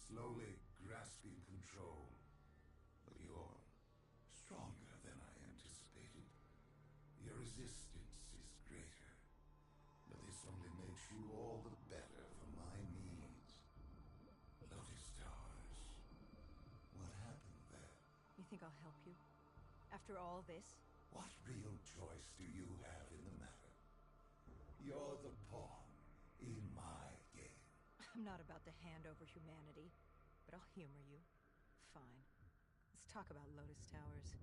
slowly grasping control. But you're stronger than I anticipated. Your resistance is greater. But this only makes you all the better for my needs. Lotus Towers. What happened there? You think I'll help you? After all this? What real choice do you have in the matter? You're the pawn in my game. I'm not about to hand over humanity, but I'll humor you. Fine. Let's talk about Lotus Towers.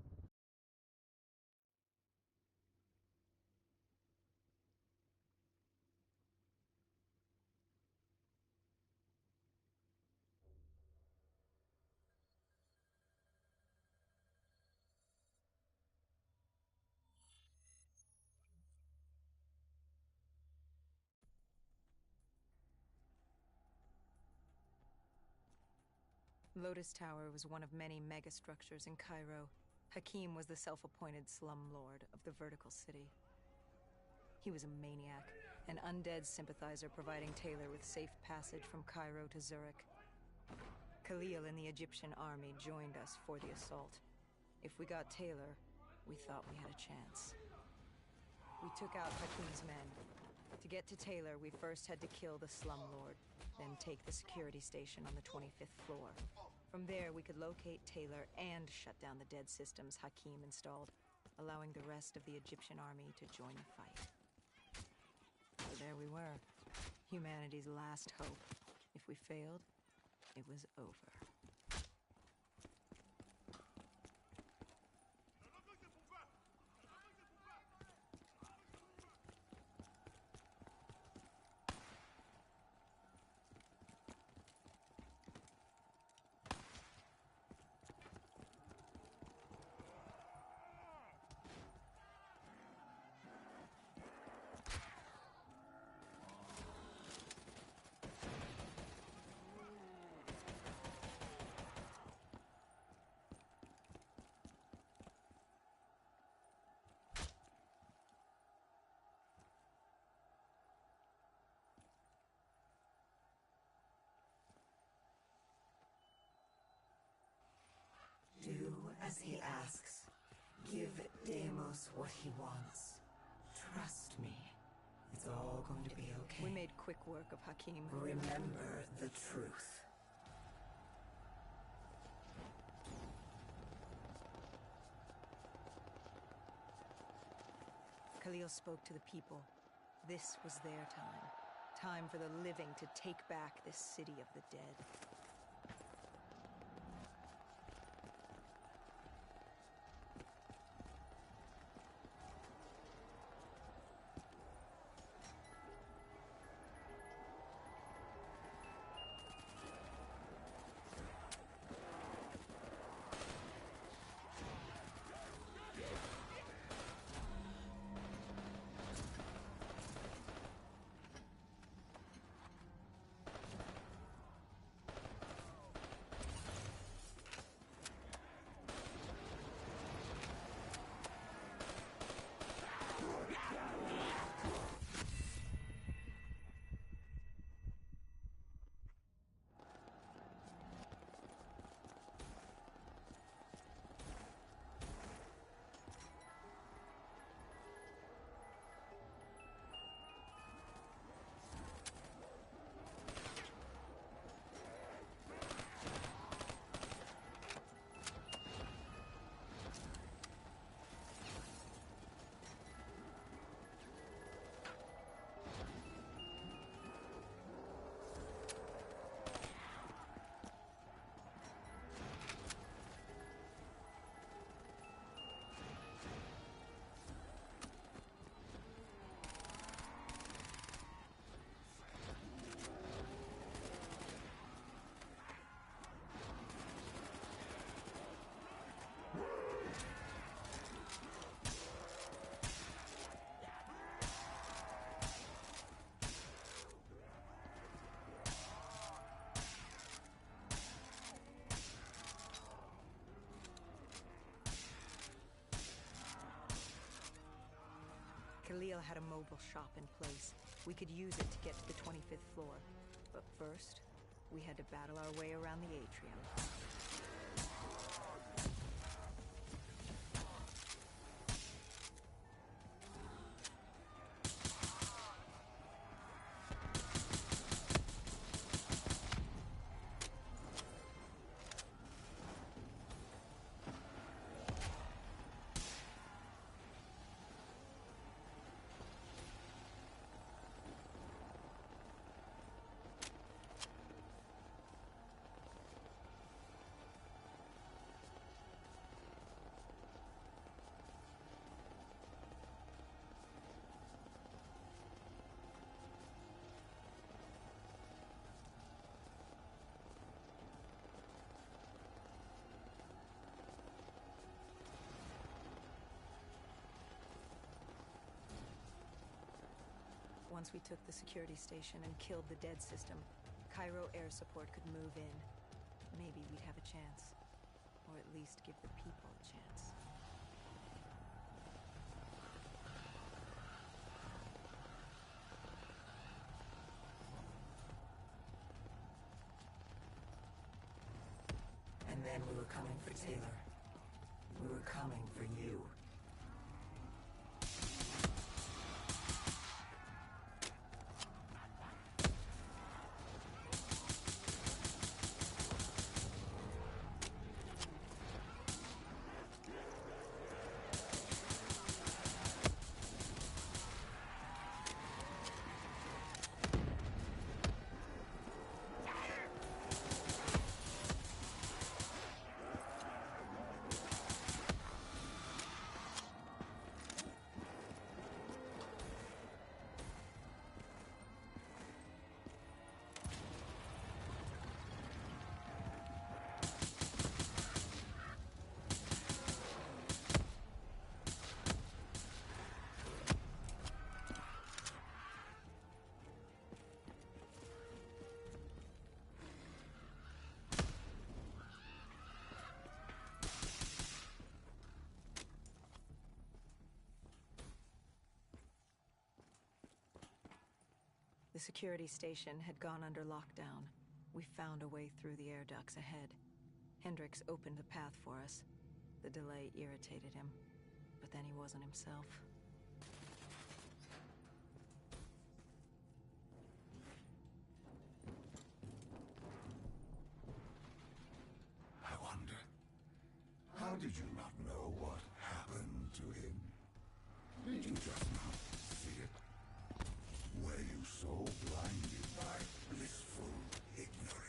Lotus Tower was one of many megastructures in Cairo. Hakim was the self-appointed slumlord of the vertical city. He was a maniac, an undead sympathizer providing Taylor with safe passage from Cairo to Zurich. Khalil and the Egyptian army joined us for the assault. If we got Taylor, we thought we had a chance. We took out Hakim's men. To get to Taylor, we first had to kill the slumlord, then take the security station on the 25th floor. From there, we could locate Taylor and shut down the dead systems Hakim installed, allowing the rest of the Egyptian army to join the fight. So there we were, humanity's last hope. If we failed, it was over. Do as he asks. Give Deimos what he wants. Trust me. It's all going to be okay. We made quick work of Hakim. Remember the truth. Khalil spoke to the people. This was their time. Time for the living to take back this city of the dead. Khalil had a mobile shop in place. We could use it to get to the 25th floor. But first, We had to battle our way around the atrium. Once we took the security station and killed the dead system, Cairo air support could move in. Maybe we'd have a chance. Or at least give the people a chance. And then we were coming for Taylor. We were coming for you. The security station had gone under lockdown. We found a way through the air ducts ahead. Hendricks opened the path for us. The delay irritated him, but then he wasn't himself. I wonder, how did you not know what happened to him? Did you just not see it? Were you so blinded by blissful ignorance?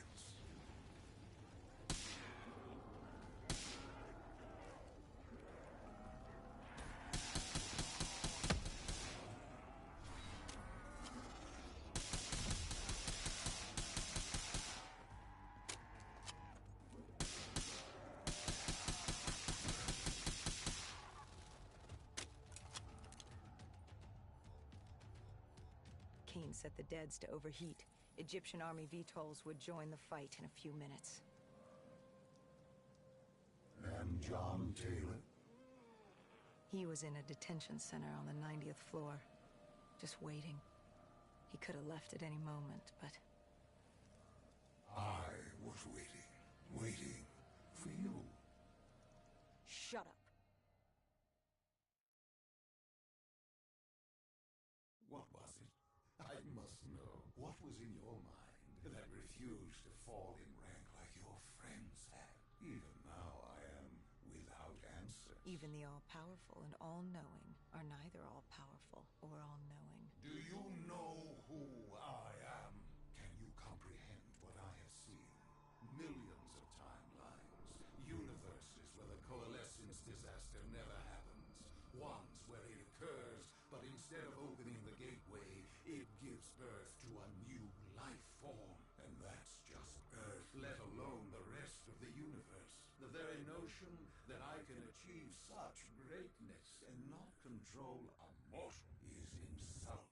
Kane set the deads to overheat. Egyptian army VTOLs would join the fight in a few minutes. And John Taylor? He was in a detention center on the 90th floor, just waiting. He could have left at any moment, but... I was waiting for you. Shut up. What was it? I must know. What was in your mind that refused to fall in rank like your friends had? Even now I am without answers. Even the all-powerful and all-knowing are neither all-powerful or all-knowing. Do you know who I am? Can you comprehend what I have seen? Millions of timelines, universes where the coalescence disaster never happens. Ones where it occurs, but instead of opening the gateway, it gives birth to a new life form. And that's just Earth, let alone the rest of the universe. The very notion that I can achieve such greatness and not control a mortal is insulting.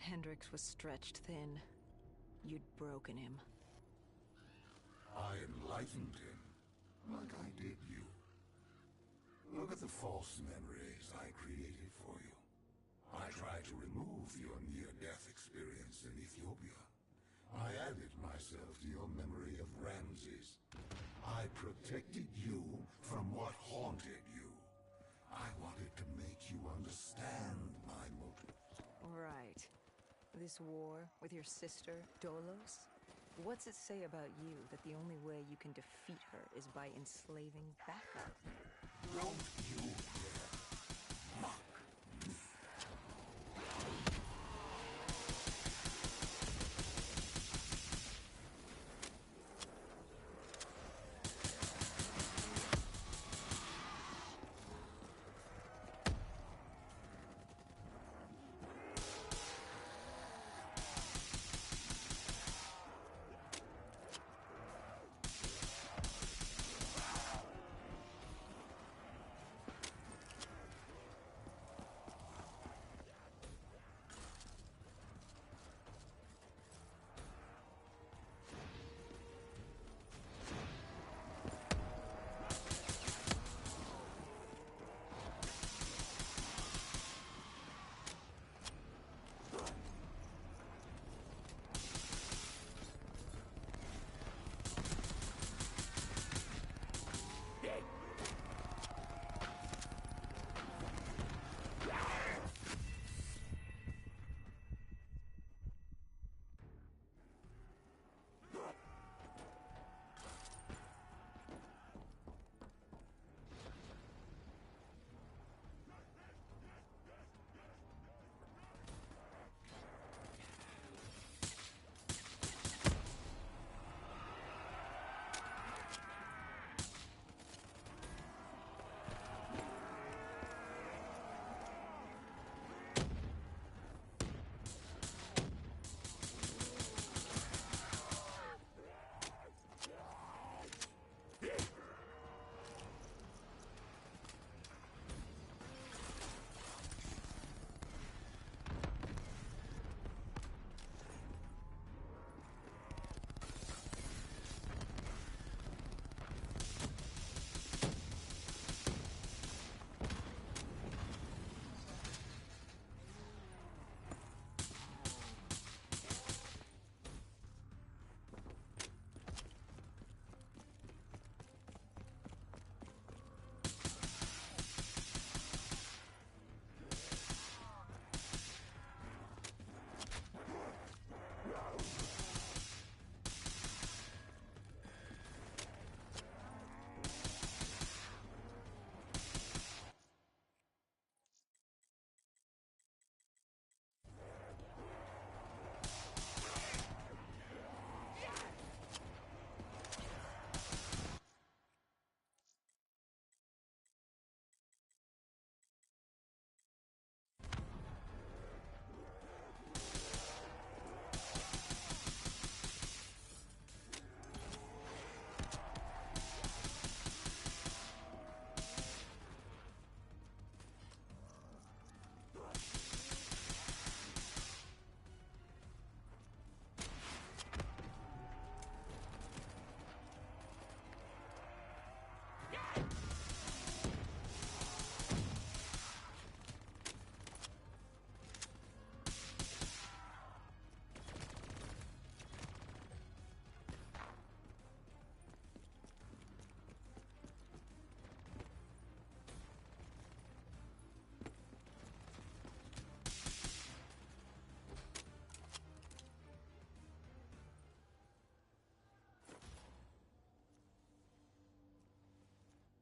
Hendrix was stretched thin. You'd broken him. I enlightened him, like I did you. Look at the false memories I created for you. I tried to remove your near-death experience in Ethiopia. I added myself to your memory of Ramses. I protected you from what haunted you. I wanted to make you understand my motives. Right. This war with your sister, Dolos? What's it say about you that the only way you can defeat her is by enslaving Backup? Don't you dare mock me.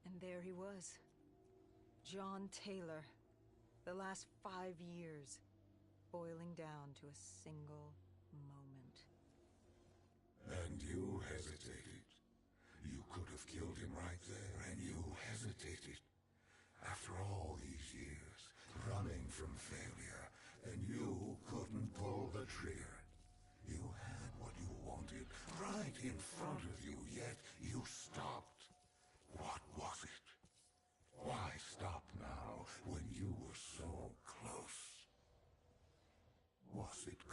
And there he was. John Taylor. The last 5 years, boiling down to a single moment. And you hesitated. You could have killed him right there, and you hesitated. After all these years, running from failure, and you couldn't pull the trigger. You had what you wanted right in front of you, yet you stopped. What was it? Why stop now when you were so close? Was it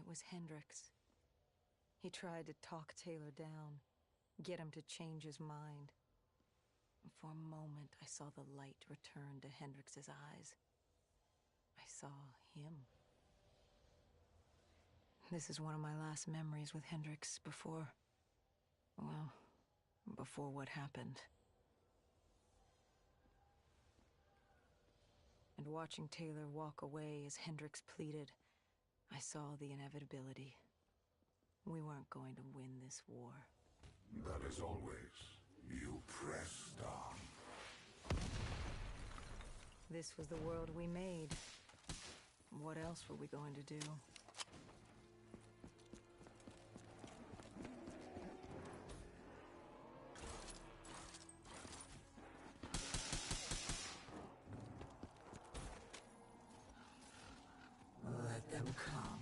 was Hendricks. He tried to talk Taylor down, get him to change his mind. For a moment, I saw the light return to Hendrix's eyes. I saw him. This is one of my last memories with Hendricks before... well, before what happened. And watching Taylor walk away as Hendricks pleaded, I saw the inevitability. We weren't going to win this war. But as always, you pressed on. This was the world we made. What else were we going to do? Let them come.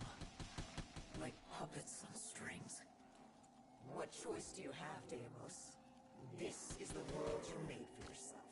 Like puppets on strings. What choice do you have, Deimos? This is the world you made for yourself.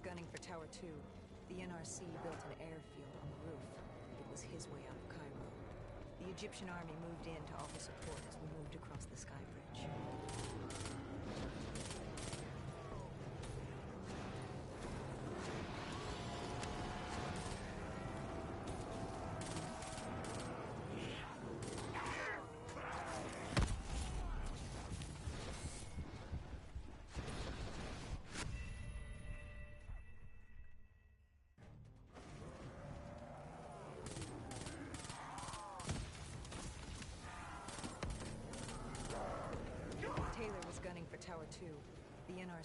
gunning for Tower 2. The NRC built an airfield on the roof. It was his way out of Cairo. The Egyptian army moved in to offer support as we moved across the sky bridge.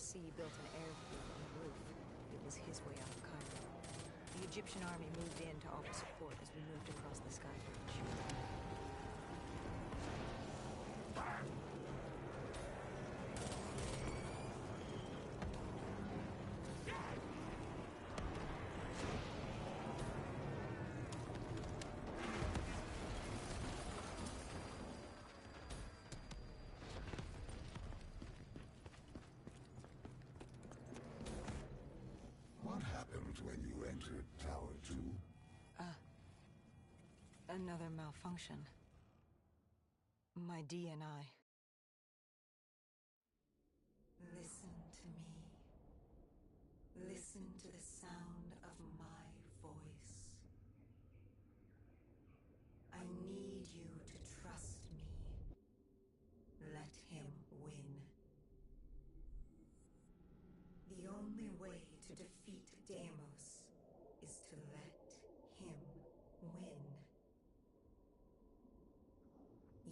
Al-Masih built an airfield on the roof. It was his way out of Cairo. The Egyptian army moved in to offer support as we moved across the sky bridge. What happened when you entered Tower 2? Another malfunction. My DNI. Listen to me. Listen to the sound of my voice. I need you to trust me. Let him win. The only way to defeat Deimos is to let him win.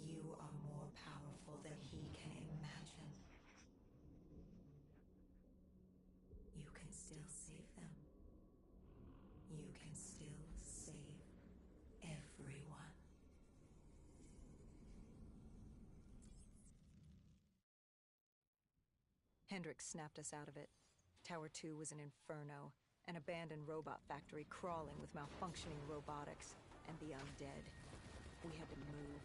You are more powerful than he can imagine. You can still save them. You can still save everyone. Hendricks snapped us out of it. Tower 2 was an inferno, an abandoned robot factory crawling with malfunctioning robotics and the undead. We had to move.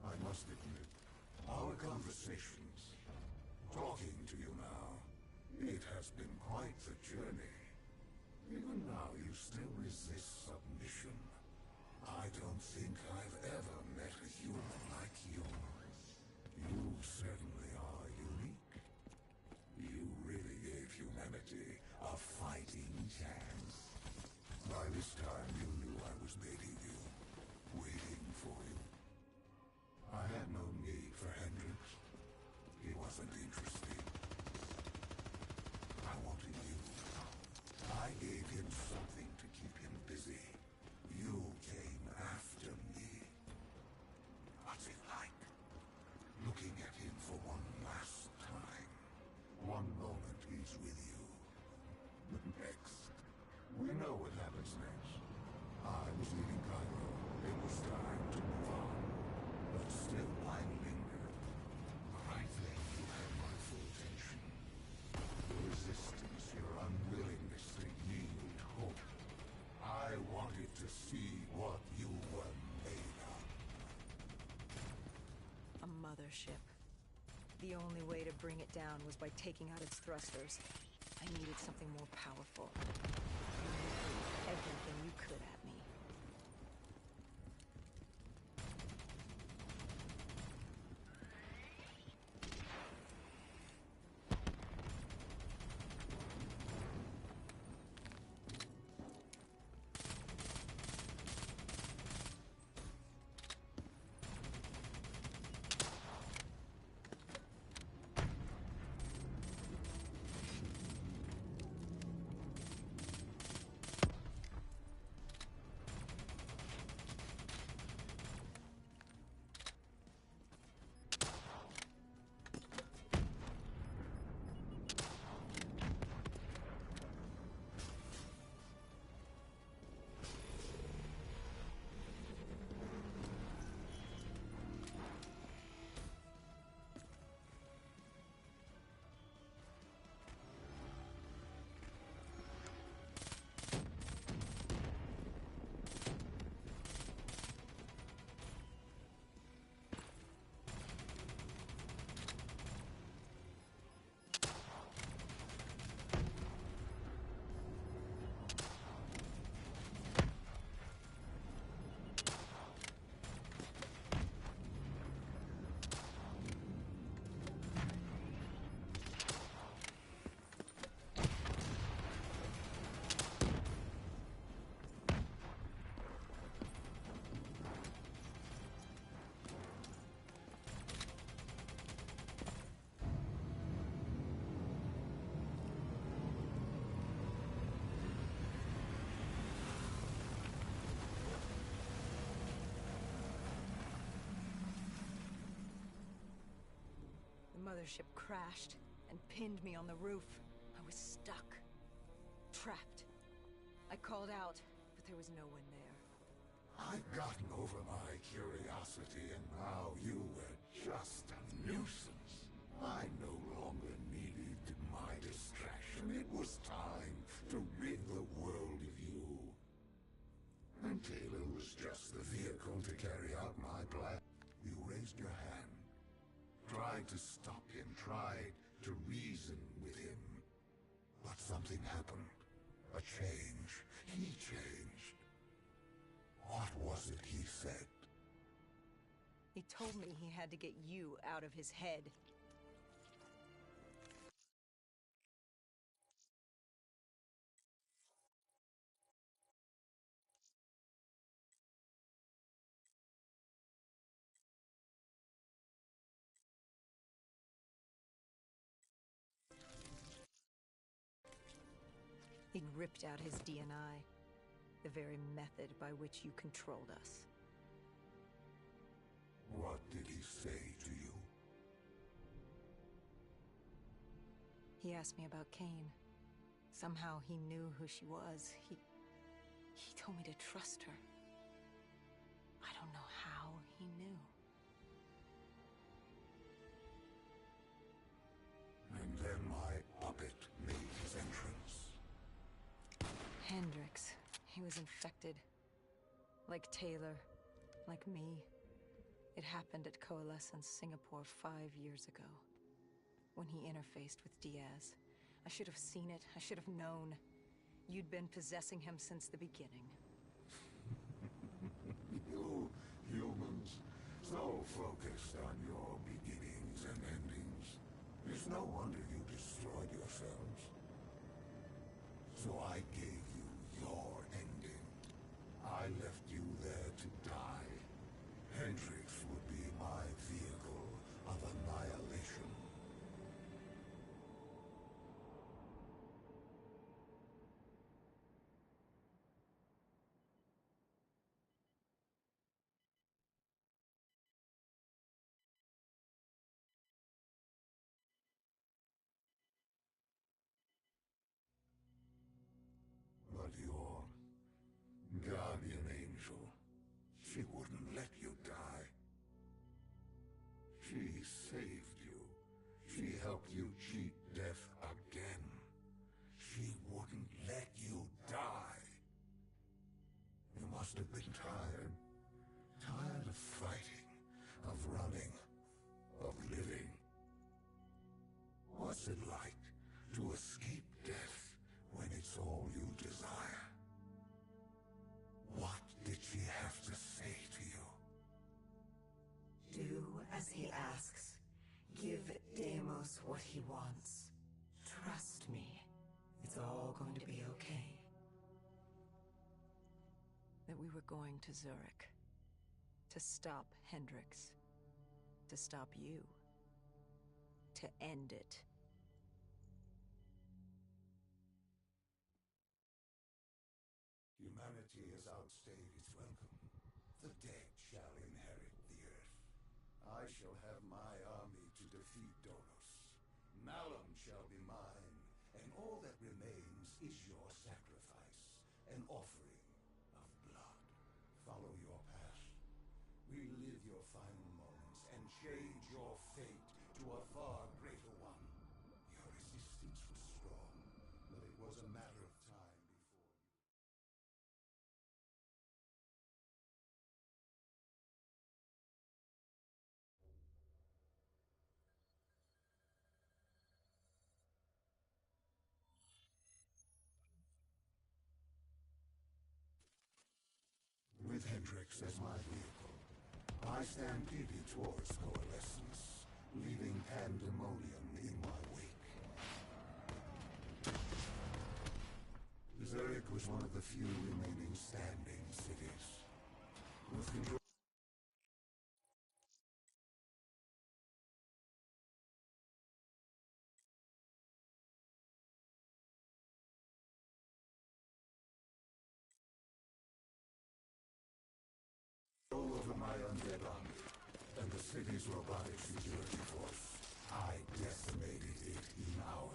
I must admit, our conversations, talking to you now, it has been quite the journey. Even now you still resist submission. I don't think I've ever met a human like you. You certainly are unique. You really gave humanity a fighting chance. By this time you knew I was baiting you, waiting for you. I had no need for Hendricks. He wasn't interested. I wanted you. I gave him something to keep him busy. You came after me. What's it like? Looking at him for one last time. One moment he's with you. The next. We know what happens next. I was leaving Cairo. It was time to move on. But still I linger. Right then you had my full attention. Your resistance, your unwillingness to yield hope. I wanted to see what you were made of. A mothership. The only way to bring it down was by taking out its thrusters. I needed something more powerful. You threw everything you could at me. mothership crashed and pinned me on the roof. I was stuck. Trapped. I called out, but there was no one there. I'd gotten over my curiosity, and now you were just a nuisance. I no longer needed my distraction. It was time to rid the world of you. And Taylor was just the vehicle to carry out my plan. You raised your hand, tried to stop him, tried to reason with him. But something happened. A change. He changed. What was it he said? He told me he had to get you out of his head. He'd ripped out his DNI, the very method by which you controlled us. What did he say to you? He asked me about Kane. Somehow he knew who she was. He told me to trust her. I don't know how he knew. And then my puppet made his entrance. Hendricks. He was infected. Like Taylor. Like me. It happened at Coalescence Singapore 5 years ago. When he interfaced with Diaz. I should have seen it. I should have known. You'd been possessing him since the beginning. You humans, so focused on your beginnings and endings. It's no wonder you destroyed yourselves. So I gave you your ending. I left you there to die. Hendricks would be my vehicle of annihilation. But your guardian angel, she wouldn't let you die. She saved you. She helped you cheat death again. She wouldn't let you die. You must have been tired. Tired of fighting, of running, of living. What's it like to escape death when it's all you desire? What did she have to say to you? Do as he asks. Give Deimos what he wants. Trust me. It's all going to be okay. That we were going to Zurich. To stop Hendricks. To stop you. To end it. Humanity has outstayed its welcome. The dead shall inherit the earth. I shall have my army to defeat Dolos. Malum shall be mine, and all that remains is your sacrifice, an offering of blood. Follow your path. Relive your final moments and change your fate to a far greater one. Your resistance was strong, but it was a matter of time before you. With Hendricks as my vehicle, I stampeded towards Coalescence, leaving pandemonium in my wake. Zurich was one of the few remaining standing cities. With control over my undead army and the city's robotic security force, I decimated it in hours.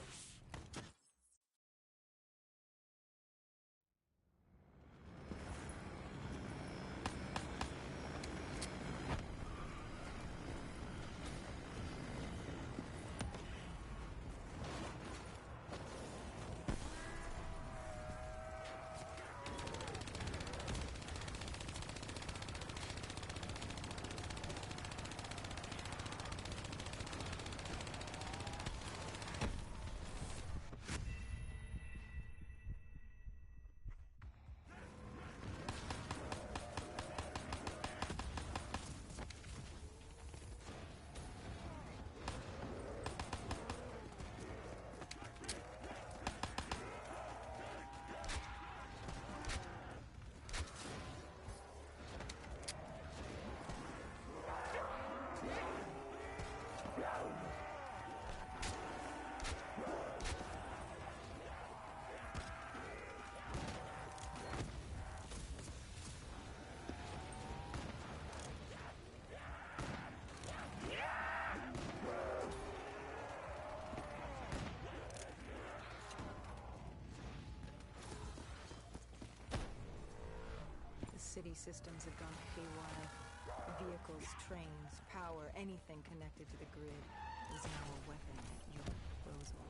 City systems have gone haywire. Vehicles, trains, power, anything connected to the grid is now a weapon at your disposal.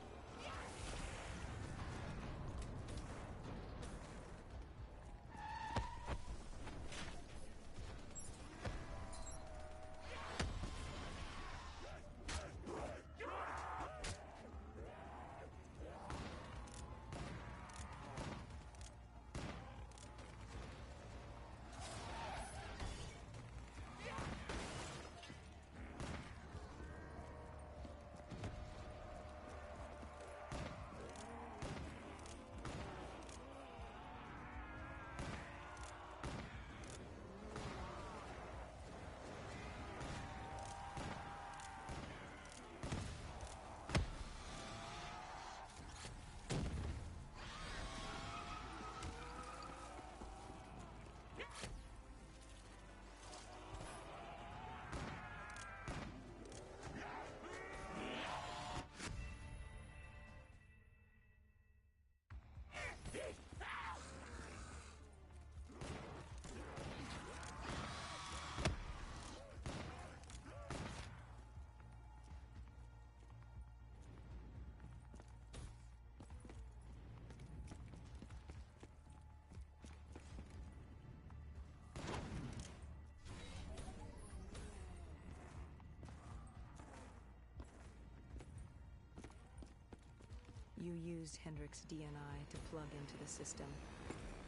You used Hendrik's DNI to plug into the system.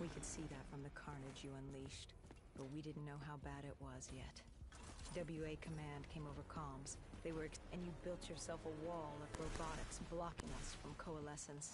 We could see that from the carnage you unleashed, but we didn't know how bad it was yet. WA Command came over comms. And you built yourself a wall of robotics blocking us from coalescence.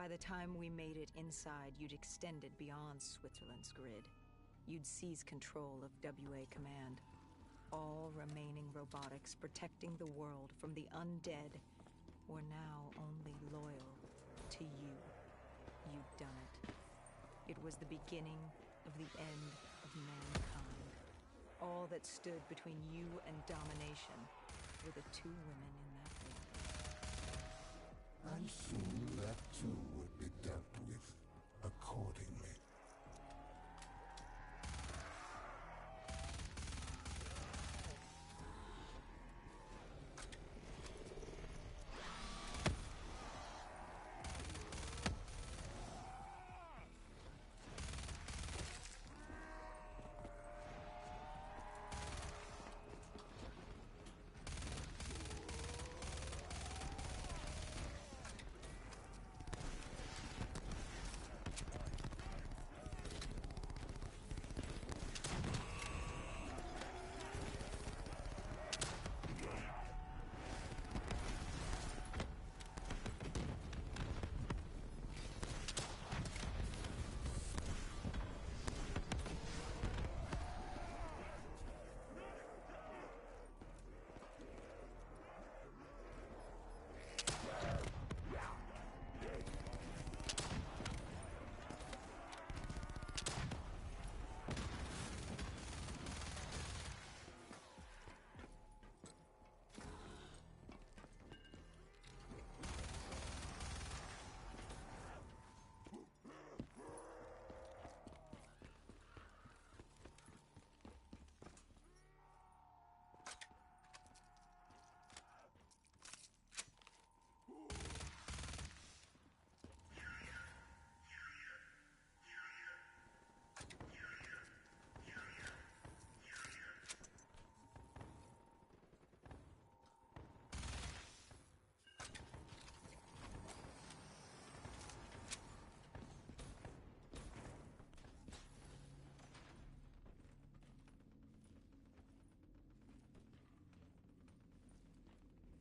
By the time we made it inside, you'd extended beyond Switzerland's grid. You'd seized control of WA Command. All remaining robotics protecting the world from the undead were now only loyal to you. You'd done it. It was the beginning of the end of mankind. All that stood between you and domination were the two women in that room. And soon that too would be dealt with accordingly.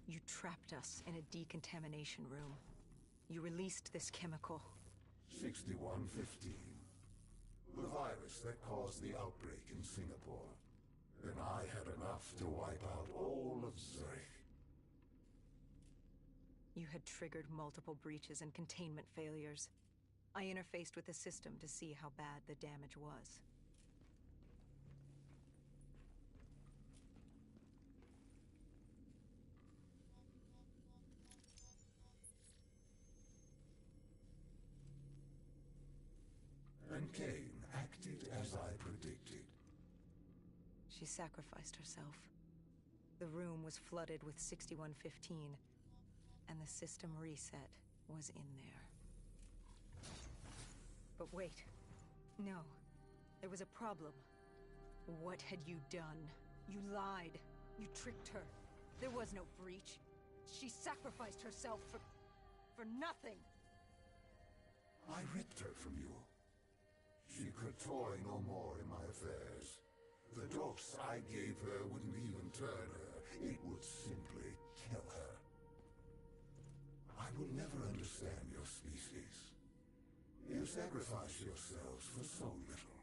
You trapped us in a decontamination room. You released this chemical. 6115. The virus that caused the outbreak in Singapore. And I had enough to wipe out all of Zurich. You had triggered multiple breaches and containment failures. I interfaced with the system to see how bad the damage was. And Kane acted as I predicted. She sacrificed herself. The room was flooded with 6115, and the system reset was in there. But wait. No. There was a problem. What had you done? You lied. You tricked her. There was no breach. She sacrificed herself for nothing. I ripped her from you. She could toy no more in my affairs. The dose I gave her wouldn't even turn her. It would simply kill her. I will never understand your species. You sacrifice yourselves for so little.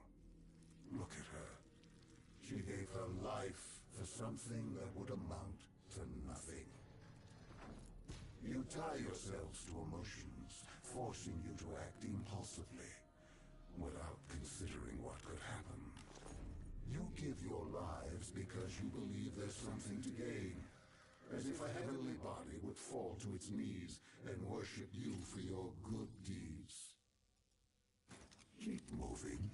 Look at her. She gave her life for something that would amount to nothing. You tie yourselves to emotions, forcing you to act impulsively, without considering what could happen. You give your lives because you believe there's something to gain. As if a heavenly body would fall to its knees and worship you for your good deeds. Keep moving.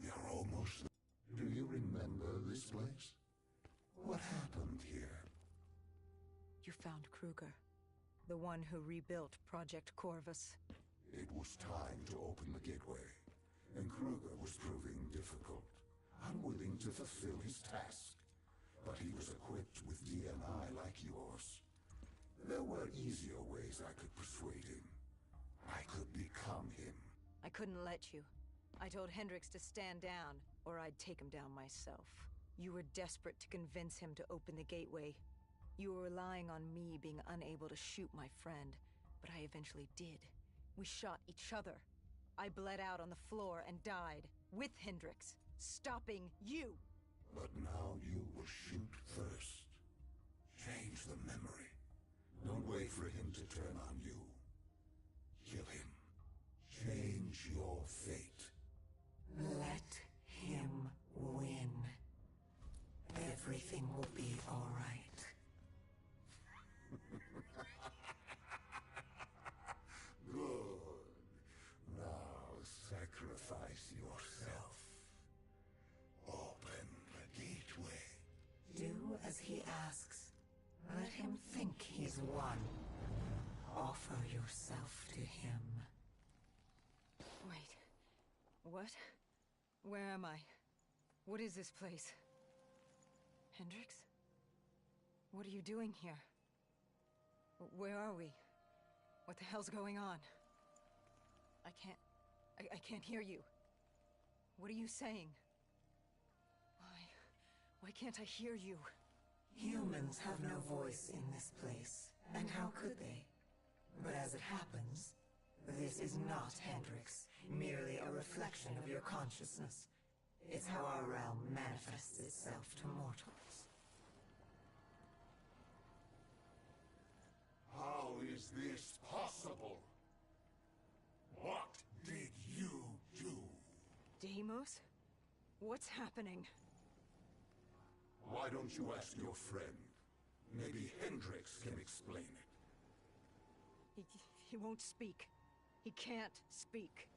You're almost there. Do you remember this place? What happened here? You found Kruger, the one who rebuilt Project Corvus. It was time to open the gateway, and Kruger was proving difficult, unwilling to fulfill his task. But he was equipped with DNI like yours. There were easier ways I could persuade him. I could become him. I couldn't let you. I told Hendricks to stand down, or I'd take him down myself. You were desperate to convince him to open the gateway. You were relying on me being unable to shoot my friend, but I eventually did. We shot each other. I bled out on the floor and died, with Hendrix, stopping you! But now you will shoot first. Change the memory. Don't wait for him to turn on you. Kill him. Change your fate. Let him win. Everything will be all right. Good. Now sacrifice yourself. Open the gateway. Do as he asks. Let him think he's won. Offer yourself to him. Wait. What? Where am I? What is this place? Hendrix? What are you doing here? Where are we? What the hell's going on? I can't hear you. What are you saying? Why can't I hear you? Humans have no voice in this place, and how could they? But as it happens, this is not Hendrix, merely a reflection of your consciousness. It's how our realm manifests itself to mortals. How is this possible? What did you do? Deimos? What's happening? Why don't you ask your friend? Maybe Hendrix can explain it. He won't speak. He can't speak.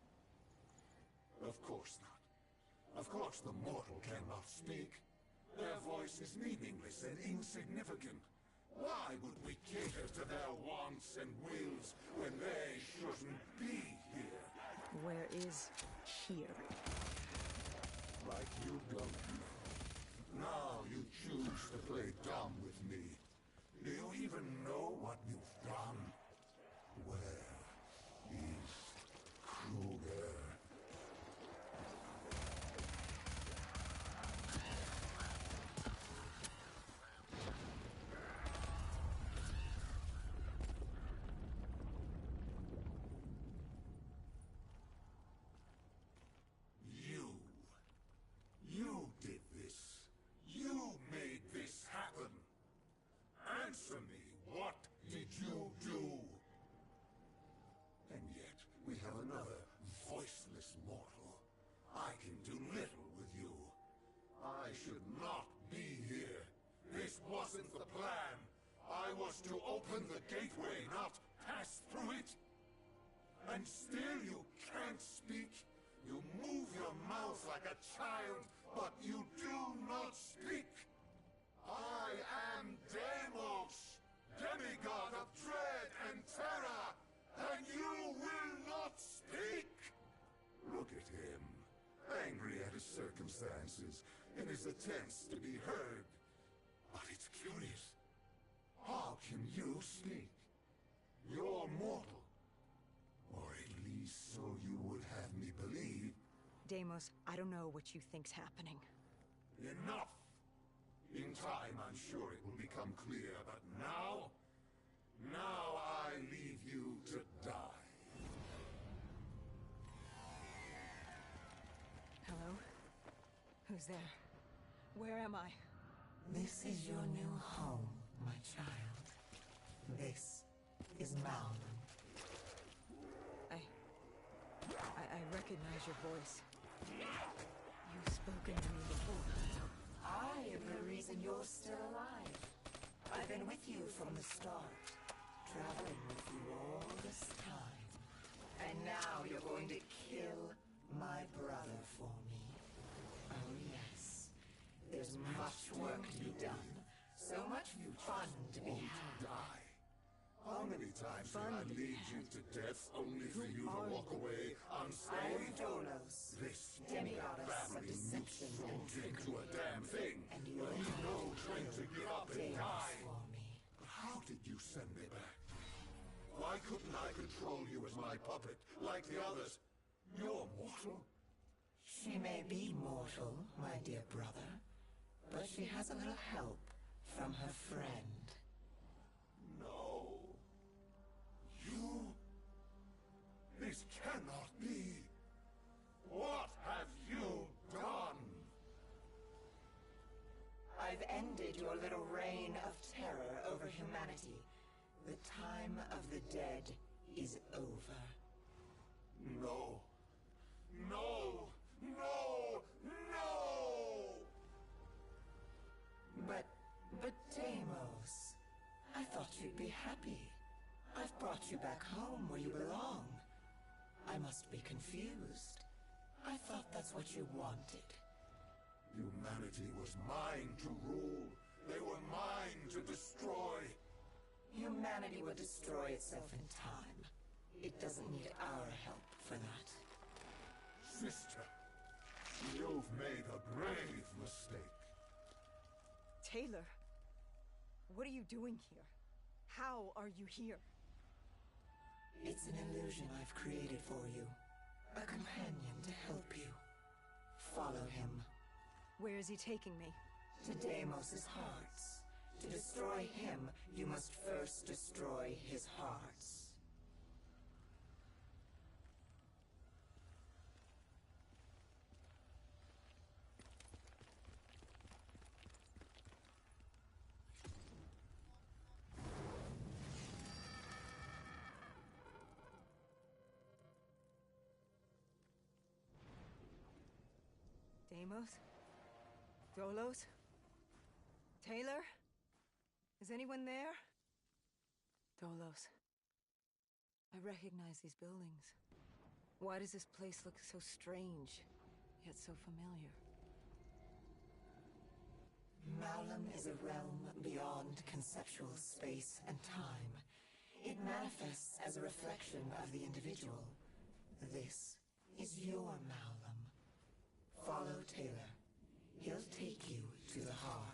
Of course not. Of course the mortal cannot speak. Their voice is meaningless and insignificant. Why would we cater to their wants and wills when they shouldn't be here? Where is here? Like you don't know. Now you choose to play dumb with me. Do you even know what you've done? Where is Kruger? You did this. You made this happen. Answer me, what did you do? And yet, we have another voiceless mortal. I can do little with you. I should not be here. This wasn't the plan. I was to open the gateway, not pass through it. And still you can't speak. You move your mouth like a child, but you do not speak. I am Deimos, demigod of dread and terror, and you will not speak! Look at him, angry at his circumstances, in his attempts to be heard. But it's curious. How can you speak? You're mortal. Or at least so you would have me believe. Deimos, I don't know what you think's happening. Enough! In time, I'm sure it will become clear, but now I leave you to die. Hello? Who's there? Where am I? This is your new home, my child. This is Malvern. I recognize your voice. You've spoken to me before. I am the reason you're still alive. I've been with you from the start, traveling with you all this time. And now you're going to kill my brother for me. Oh yes, there's much work to be done. So much fun to be had. Die. How many times did I lead you to death only for you to walk away I am unscathed? Dolos, This demigoddess of family deception and won't into a damn thing. and you're No train to give up and Deimos die. for me. But how did you send me back? Why couldn't I control you as my puppet, like the others? You're mortal. She may be mortal, my dear brother, but she has a little help from her friend. No. You... humanity. The time of the dead is over. No. No! No! No! But Deimos, I thought you'd be happy. I've brought you back home where you belong. I must be confused. I thought that's what you wanted. Humanity was mine to rule. They were mine to destroy. Humanity will destroy itself in time. It doesn't need our help for that. Sister, you've made a grave mistake. Taylor, what are you doing here? How are you here? It's an illusion I've created for you. A companion to help you. Follow him. Where is he taking me? To Deimos' hearts. To destroy him, you must first destroy his hearts. Deimos? Dolos? Taylor? Is anyone there? Dolos. I recognize these buildings. Why does this place look so strange, yet so familiar? Malum is a realm beyond conceptual space and time. It manifests as a reflection of the individual. This is your Malum. Follow Taylor. He'll take you to the heart.